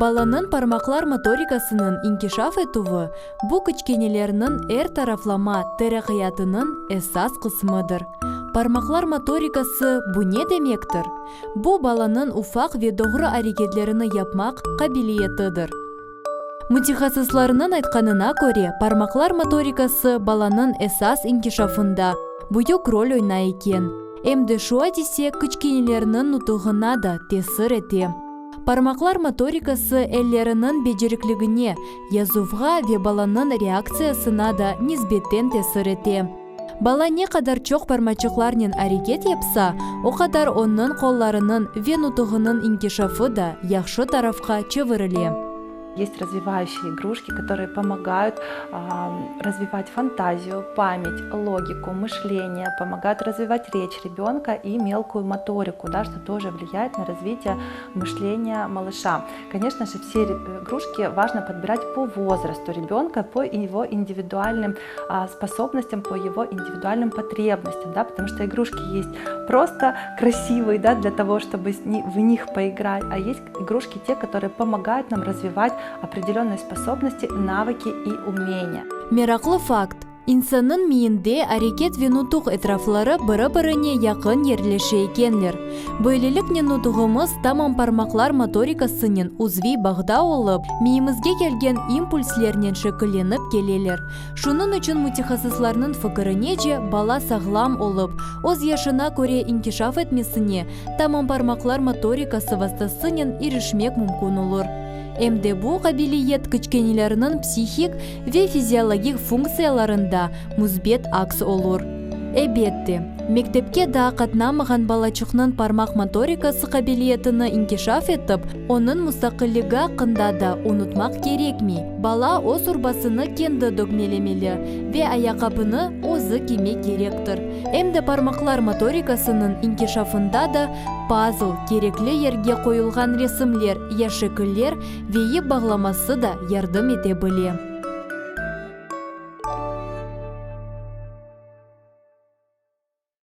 Баланын пармаклар моторикасынын инкишаф этуы бу кичкенелеринин эр тарафлама теракыятынын эсас кысмыдыр. Пармаклар моторикасы бу не демектир? Бу баланын уфак ве doğru аракетлерини япмак кабилиетидир. Мутахассисларынын айтканына көре, пармаклар моторикасы баланын эсас инкишафында буюк роль ойнай экен. Эмди шуа десе кичкенелеринин нутугуна да тесир эте. Пармаклар моторикасы эллеринин бежериклигине, язувга ве баланын реакциясына да низбеттен тесир эте. Бала не кадар чоқ пармачыкларнен аракет япса, о кадар онун колларынын ве нутугунун инкишафы да яхшы тарафка чывырыле. Есть развивающие игрушки, которые помогают развивать фантазию, память, логику, мышление, помогают развивать речь ребенка и мелкую моторику, да, что тоже влияет на развитие мышления малыша. Конечно же, все игрушки важно подбирать по возрасту ребенка, по его индивидуальным способностям, по его индивидуальным потребностям, да, потому что игрушки есть просто красивые, да, для того, чтобы в них поиграть, а есть игрушки те, которые помогают нам развивать определенные способности, навыки и умения. Мераклы факт. İnsanın miyinde hareket ve nutuk etrafları biri-birine yakın yerleşe ekenler. Böylelikle nutuğumuz tamam parmaklar motorikasının uzvi bağda olup, miyimizge gelgen impulslerden şekillenip geleler. Şunun için mutaxassislarının fikrince bala sağlam olup, öz yaşına göre inkişaf etmesine tamam parmaklar motorikası vasıtasının erişmek mümkün olur. Эмде бу кабилиет кичкенелеринин психик ве физиологик функцияларында музбет акс олур. Эбетте, мектепке да катнамаган балачыкнын пармак моторикасы кабилиетini инкишаф этип, онун мустакыллыгы акында да унутмак керекми? Бала оз урбасыны кенди дөгмелемели ве аякабыны өзү кийме керектир. Эмде пармаклар моторикасынын инкишафында да пазл, керекли жерге коюлган ресимлер, я шекиллер вейи багламасы да жардам эте биле.